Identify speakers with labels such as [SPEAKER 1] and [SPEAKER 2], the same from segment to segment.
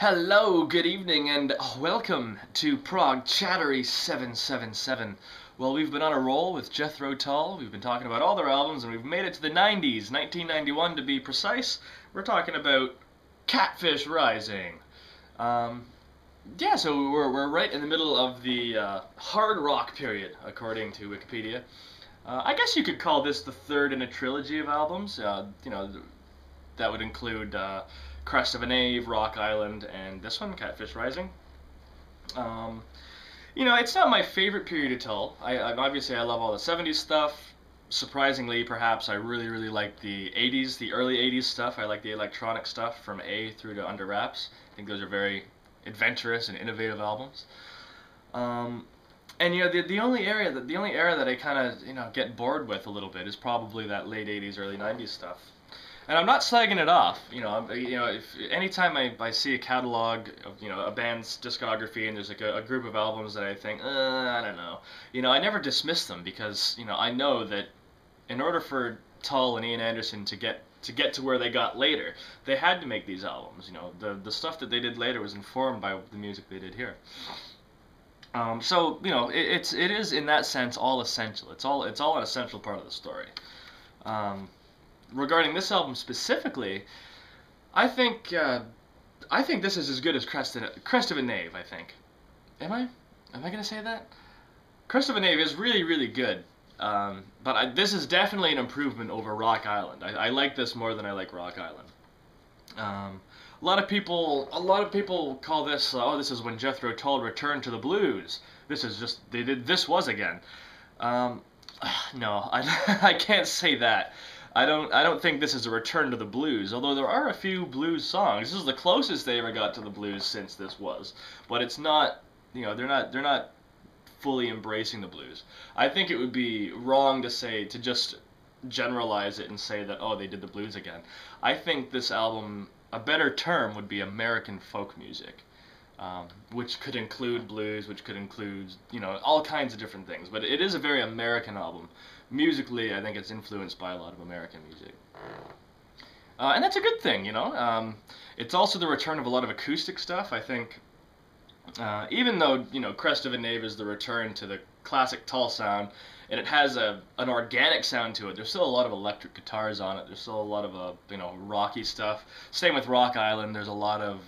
[SPEAKER 1] Hello, good evening, and welcome to Prog Chattery 777. Well, we've been on a roll with Jethro Tull. We've been talking about all their albums, and we've made it to the 90s, 1991 to be precise. We're talking about Catfish Rising. So we're right in the middle of the hard rock period, according to Wikipedia. I guess you could call this the third in a trilogy of albums. That would include Crest of a Knave, Rock Island, and this one, Catfish Rising. It's not my favorite period of Tull. Obviously I love all the 70s stuff. Surprisingly, perhaps, I really like the 80s, the early 80s stuff. I like the electronic stuff from A through to Under Wraps. I think those are very adventurous and innovative albums. The only era that I kind of get bored with a little bit is probably that late 80s, early 90s stuff. And I'm not slagging it off. If anytime I see a catalog of a band's discography and there's like a group of albums that I think I don't know, I never dismiss them because I know that in order for Tull and Ian Anderson to get to where they got later, they had to make these albums. The stuff that they did later was informed by the music they did here. It is in that sense all essential. It's all an essential part of the story. Regarding this album specifically, I think this is as good as Crest of a Knave. I think. Am I gonna say that? Crest of a Knave is really good. This is definitely an improvement over Rock Island. I like this more than I like Rock Island. A lot of people call this this is when Jethro Tull returned to the blues. This was again. No, I can't say that. I don't think this is a return to the blues, although there are a few blues songs. This is the closest they ever got to the blues since this was. But it's not, they're not fully embracing the blues. I think it would be wrong to just generalize it and say that, they did the blues again. I think this album, a better term would be American folk music, which could include blues, which could include, all kinds of different things. But it is a very American album. Musically, I think it's influenced by a lot of American music. And that's a good thing, It's also the return of a lot of acoustic stuff. I think, even though, Crest of a Knave is the return to the classic Tull sound, and it has an organic sound to it, there's still a lot of electric guitars on it. There's still a lot of, rocky stuff. Same with Rock Island. There's a lot of,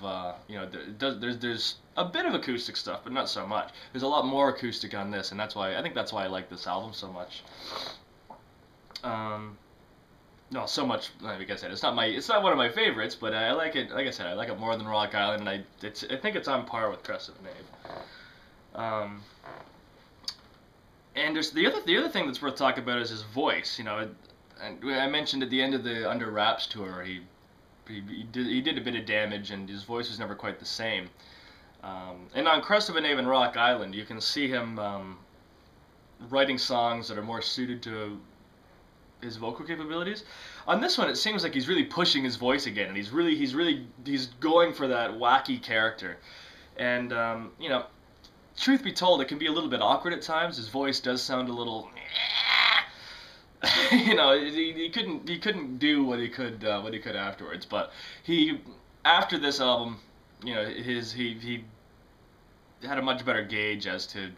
[SPEAKER 1] there's a bit of acoustic stuff, but not so much. There's a lot more acoustic on this, and I think that's why I like this album so much. So much. Like I said, it's not one of my favorites, but I like it. Like I said, I like it more than Rock Island, and I think it's on par with Crest of a Knave. And there's the other thing that's worth talking about is his voice. And I mentioned at the end of the Under Wraps tour, he did a bit of damage, and his voice was never quite the same. And on Crest of a Knave and Rock Island, you can see him writing songs that are more suited to his vocal capabilities. On this one, it seems like he's really pushing his voice again, and he's going for that wacky character. And truth be told, it can be a little bit awkward at times. His voice does sound a little, he couldn't do what he could afterwards. But after this album, he had a much better gauge as to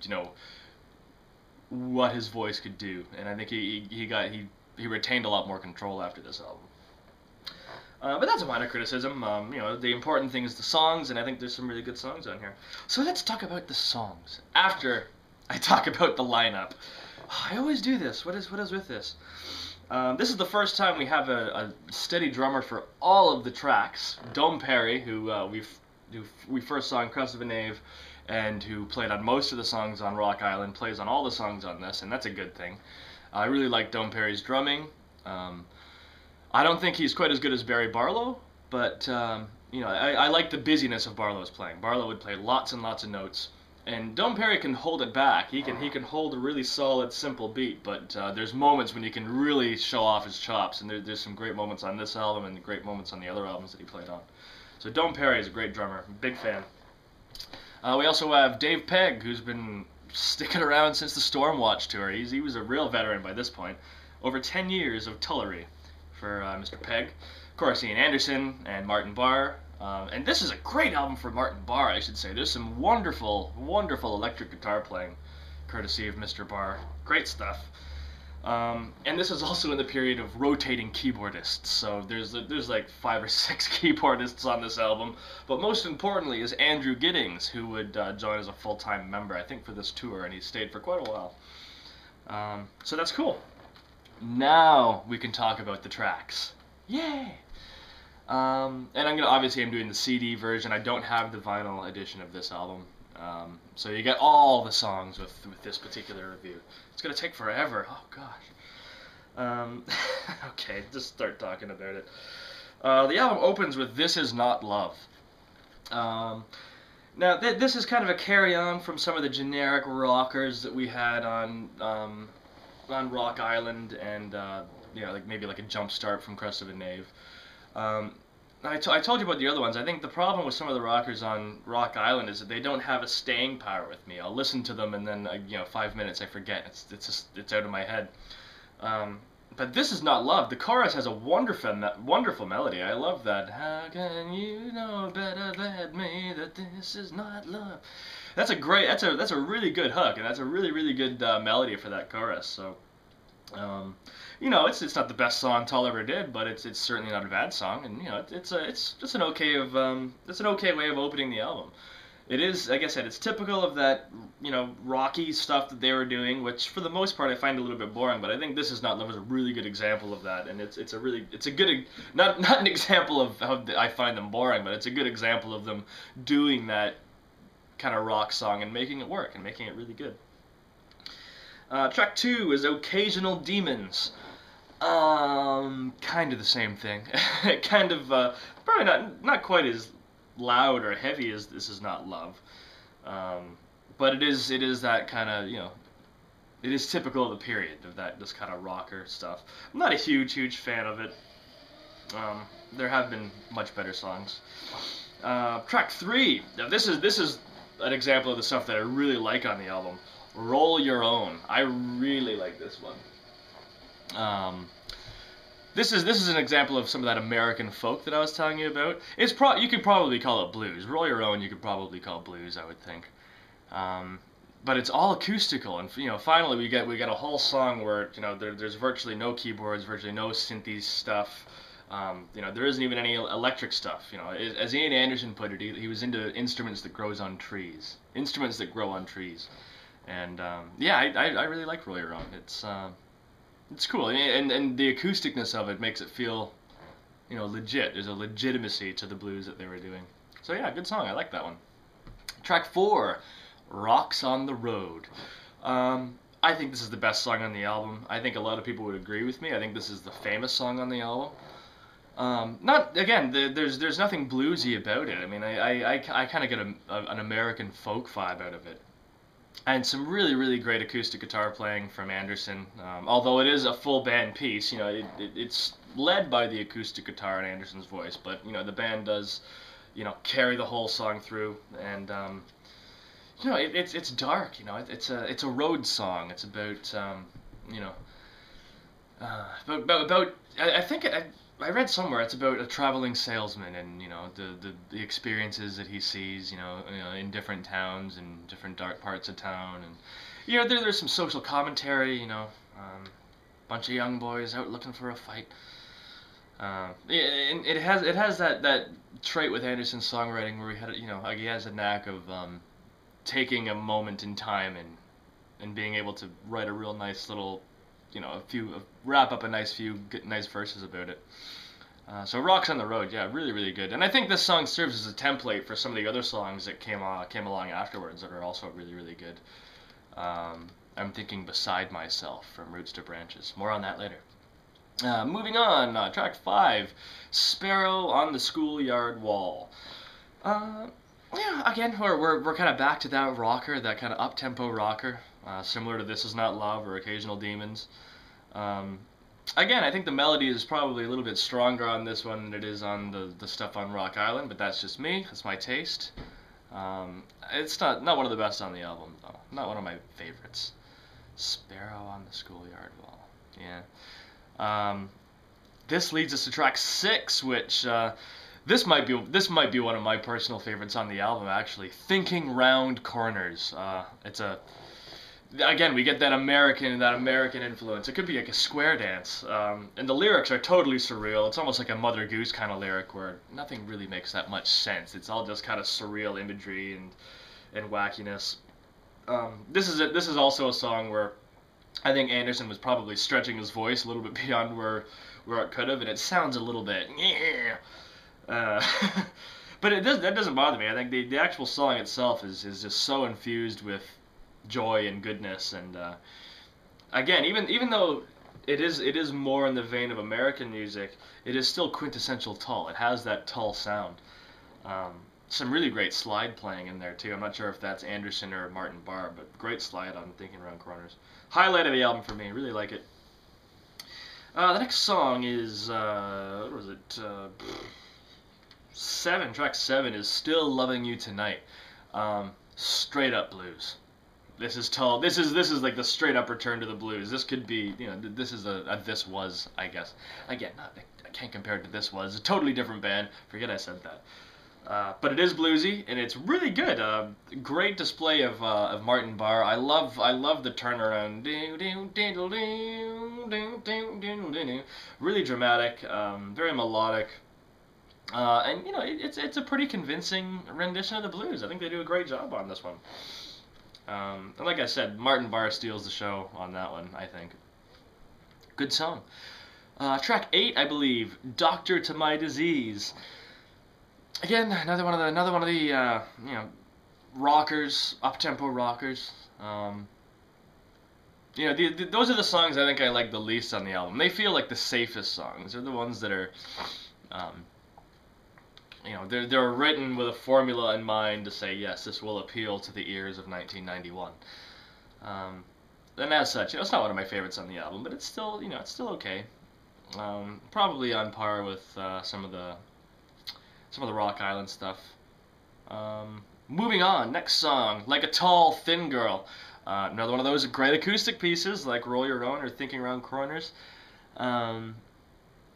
[SPEAKER 1] what his voice could do, and I think he retained a lot more control after this album. But that's a minor criticism. The important thing is the songs, and I think there's some really good songs on here. So let's talk about the songs after I talk about the lineup. I always do this. What is with this? This is the first time we have a steady drummer for all of the tracks. Dome Perry, who we first saw in Crest of a Knave, and who played on most of the songs on Rock Island, plays on all the songs on this, and that's a good thing. I really like Dome Perry's drumming. I don't think he's quite as good as Barry Barlow, but I like the busyness of Barlow's playing. Barlow would play lots and lots of notes, and Dome Perry can hold it back. He can hold a really solid, simple beat, but there's moments when he can really show off his chops, and there's some great moments on this album and great moments on the other albums that he played on. So Dome Perry is a great drummer, big fan. We also have Dave Pegg, who's been sticking around since the Stormwatch tour. He was a real veteran by this point. Over 10 years of Tullery for Mr. Pegg. Of course, Ian Anderson and Martin Barre, And this is a great album for Martin Barre, I should say. There's some wonderful, wonderful electric guitar playing, courtesy of Mr. Barre. Great stuff. And this is also in the period of rotating keyboardists. So there's like 5 or 6 keyboardists on this album. But most importantly is Andrew Giddings, who would join as a full-time member, I think, for this tour, and he stayed for quite a while. So that's cool. Now we can talk about the tracks. Yay! And I'm doing the CD version. I don't have the vinyl edition of this album. So you get all the songs with this particular review. It's gonna take forever. Oh gosh. Okay, just start talking about it. The album opens with "This Is Not Love." Now this is kind of a carry-on from some of the generic rockers that we had on Rock Island, and maybe like a Jump Start from Crest of a Knave. I told you about the other ones. I think the problem with some of the rockers on Rock Island is that they don't have a staying power with me. I'll listen to them and then 5 minutes I forget. It's out of my head. But This Is Not Love. The chorus has a wonderful melody. I love that. How can you know better than me that this is not love? That's a really good hook, and that's a really good melody for that chorus. So. It's not the best song Tull ever did, but it's certainly not a bad song, and it's just an okay way of opening the album. It is, like I said, it's typical of that rocky stuff that they were doing, which for the most part I find a little bit boring. But I think This Is Not Love is a really good example of that, and it's a good not an example of how I find them boring, but it's a good example of them doing that kind of rock song and making it work and making it really good. Track 2 is Occasional Demons. Kind of the same thing. Kind of, probably not quite as loud or heavy as This Is Not Love. But it is that kind of, it is typical of the period, of this kind of rocker stuff. I'm not a huge fan of it. There have been much better songs. Track 3. Now this is an example of the stuff that I really like on the album. Roll Your Own. I really like this one. This is an example of some of that American folk that I was telling you about. You could probably call it blues. Roll Your Own you could probably call blues, I would think. But it's all acoustical, and finally we get a whole song where there's virtually no keyboards, virtually no synthy stuff. There isn't even any electric stuff. As Ian Anderson put it, he was into instruments that grow on trees. And I really like Roll Your Own. It's cool, and the acousticness of it makes it feel, legit. There's a legitimacy to the blues that they were doing. So yeah, good song. I like that one. Track 4, Rocks on the Road. I think this is the best song on the album. I think a lot of people would agree with me. I think this is the famous song on the album. There's nothing bluesy about it. I mean, I kind of get an American folk vibe out of it. And some really great acoustic guitar playing from Anderson. Although it is a full band piece, it's led by the acoustic guitar and Anderson's voice, but the band does, carry the whole song through. And it's dark. It's a road song. It's about I think I read somewhere it's about a traveling salesman and the experiences that he sees in different towns and different dark parts of town, and there's some social commentary, bunch of young boys out looking for a fight. It has that trait with Anderson's songwriting where he has a knack of taking a moment in time and being able to write a real nice little wrap up a few nice verses about it. So Rocks on the Road, yeah, really good. And I think this song serves as a template for some of the other songs that came along afterwards that are also really good. I'm thinking Beside Myself from Roots to Branches. More on that later. Moving on, track 5, Sparrow on the Schoolyard Wall. Again, we're kind of back to that rocker, that kind of up-tempo rocker, similar to This Is Not Love or Occasional Demons. Again, I think the melody is probably a little bit stronger on this one than it is on the stuff on Rock Island, but that's just me. That's my taste. It's not one of the best on the album, though. Not one of my favorites. Sparrow on the Schoolyard Wall. Yeah. This leads us to track 6, which this might be one of my personal favorites on the album, actually. Thinking Round Corners. It's a Again, we get that American influence. It could be like a square dance, and the lyrics are totally surreal. It's almost like a Mother Goose kind of lyric where nothing really makes that much sense. It's all just kind of surreal imagery and wackiness. This is also a song where I think Anderson was probably stretching his voice a little bit beyond where it could have, and it sounds a little bit yeah. But that doesn't bother me. I think the actual song itself is just so infused with joy and goodness, and again, even though it is more in the vein of American music, it is still quintessential Tull. It has that Tull sound. Some really great slide playing in there too. I'm not sure if that's Anderson or Martin Barre, but great slide on Thinking Around Corners. Highlight of the album for me. Really like it. The next song is what was it? Track 7 is Still Loving You Tonight. Straight up blues. This is Tull. This is like the straight up return to the blues. This could be, this is a This Was, I guess. Again, I can't compare it to This Was. A totally different band. Forget I said that. But it is bluesy and it's really good. Great display of Martin Barre. I love the turnaround. Really dramatic. Very melodic. And it's a pretty convincing rendition of the blues. I think they do a great job on this one. And like I said, Martin Barre steals the show on that one, I think. Good song. Track 8, I believe, Doctor to My Disease. Again, another one of the rockers, up-tempo rockers. Those are the songs I think I like the least on the album. They feel like the safest songs. They're the ones that are they're written with a formula in mind to say, yes, this will appeal to the ears of 1991. And as such, it's not one of my favorites on the album, but it's still okay. Probably on par with some of the Rock Island stuff. Moving on, next song, Like a Tall, Thin Girl. Another one of those great acoustic pieces, like Roll Your Own or Thinking Around Corners.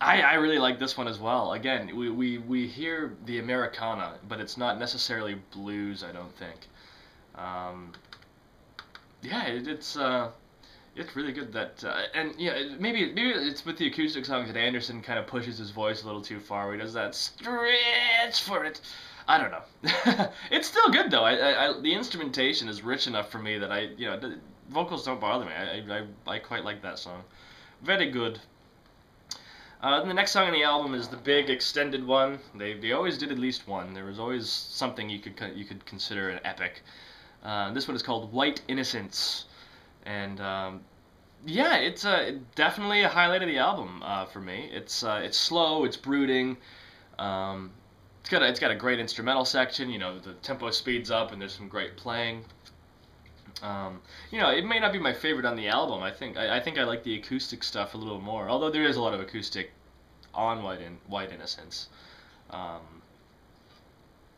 [SPEAKER 1] I really like this one as well. Again, we hear the Americana, but it's not necessarily blues, I don't think. It's really good that, and maybe it's with the acoustic songs that Anderson kind of pushes his voice a little too far, where he does that stretch for it. I don't know. It's still good though. The instrumentation is rich enough for me that the vocals don't bother me. I quite like that song. Very good. And the next song on the album is the big extended one. They always did at least one. There was always something you could consider an epic. This one is called White Innocence, and it's definitely a highlight of the album for me. It's slow, it's brooding. It's got a great instrumental section. The tempo speeds up and there's some great playing. It may not be my favorite on the album. I think I like the acoustic stuff a little more. Although there is a lot of acoustic on White Innocence.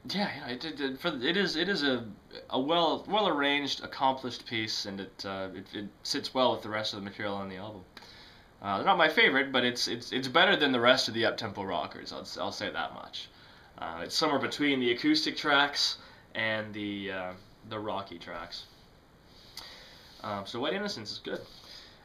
[SPEAKER 1] It is a well arranged, accomplished piece, and it sits well with the rest of the material on the album. They're not my favorite, but it's better than the rest of the up-tempo rockers. I'll say that much. It's somewhere between the acoustic tracks and the rocky tracks. So White Innocence is good.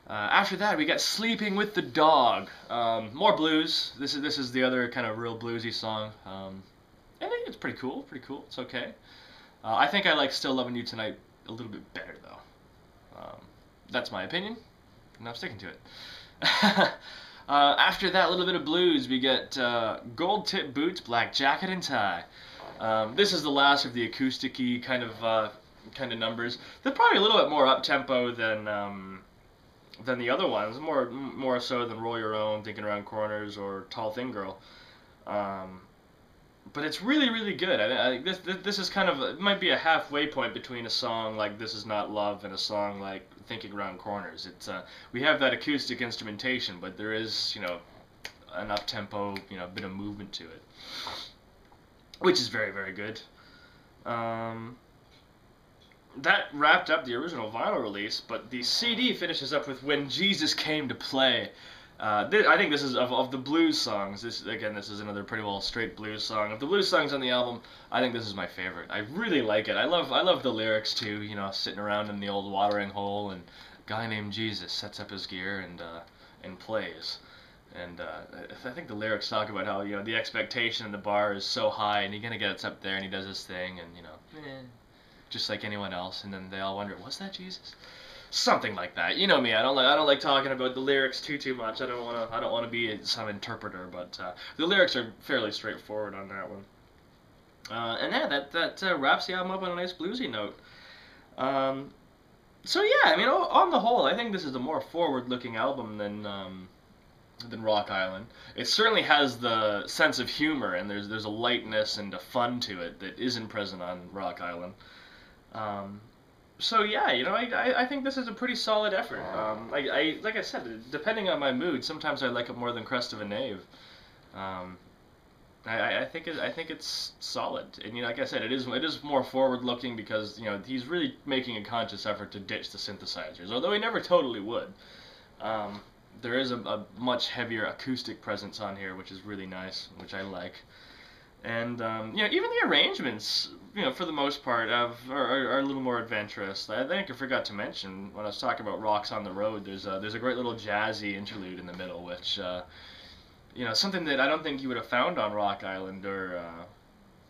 [SPEAKER 1] After that, we got Sleeping with the Dog. More blues. This is the other kind of real bluesy song. And it's pretty cool. It's okay. I think I like Still Loving You Tonight a little bit better, though. That's my opinion, and I'm sticking to it. After that little bit of blues, we get Gold Tip Boots, Black Jacket and Tie. This is the last of the acoustic-y kind of numbers. They're probably a little bit more up-tempo than the other ones, more so than Roll Your Own, Thinking Around Corners, or Tall Thin Girl. But it's really, really good. I this is kind of it might be a halfway point between a song like This Is Not Love and a song like Thinking Around Corners. It's we have that acoustic instrumentation, but there is an up tempo bit of movement to it, which is very, very good. That wrapped up the original vinyl release, but the CD finishes up with When Jesus Came to Play. I think this is of the blues songs. This is another pretty well straight blues song. Of the blues songs on the album, I think this is my favorite. I really like it. I love the lyrics too. You know, sitting around in the old watering hole, and a guy named Jesus sets up his gear and plays. And I think the lyrics talk about how, you know, the expectation in the bar is so high, and he kind of gets up there and he does his thing, and, you know, just like anyone else. And then they all wonder, was that Jesus? Something like that. You know me. I don't like talking about the lyrics too much. I don't want to be some interpreter. But the lyrics are fairly straightforward on that one. And yeah, that wraps the album up on a nice bluesy note. So yeah, I mean, on the whole, I think this is a more forward-looking album than Rock Island. It certainly has the sense of humor, and there's a lightness and a fun to it that isn't present on Rock Island. So yeah, you know, I think this is a pretty solid effort. Like I said, depending on my mood, sometimes I like it more than Crest of a Knave. I think it's solid, and you know, like I said, it is more forward looking because, you know, he's really making a conscious effort to ditch the synthesizers, although he never totally would. There is a much heavier acoustic presence on here, which is really nice, which I like. And you know, even the arrangements, you know, for the most part, are a little more adventurous. I think I forgot to mention when I was talking about Rocks on the Road. There's a great little jazzy interlude in the middle, which you know, something that I don't think you would have found on Rock Island or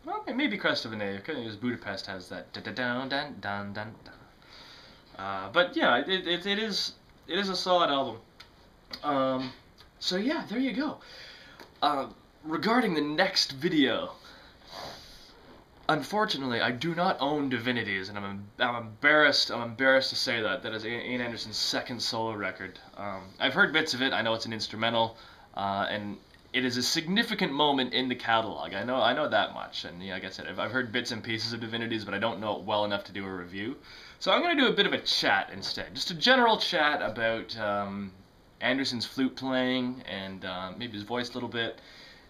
[SPEAKER 1] well, maybe Crest of a Knave, because Budapest has that da da dun dun dun dun. But yeah, it is a solid album. So yeah, there you go. Regarding the next video, unfortunately, I do not own Divinities, and I'm embarrassed. I'm embarrassed to say that is Ian Anderson's second solo record. I've heard bits of it. I know it's an instrumental, and it is a significant moment in the catalog. I know that much. And yeah, like I said, I've heard bits and pieces of Divinities, but I don't know it well enough to do a review. So I'm going to do a bit of a chat instead, just a general chat about Anderson's flute playing and maybe his voice a little bit.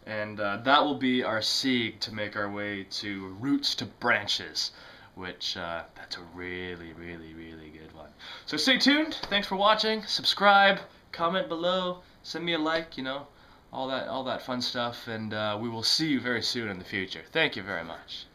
[SPEAKER 1] And that will be our segue to make our way to Roots to Branches, which that's a really, really, really good one. So stay tuned. Thanks for watching. Subscribe, comment below, send me a like, you know, all that fun stuff. And we will see you very soon in the future. Thank you very much.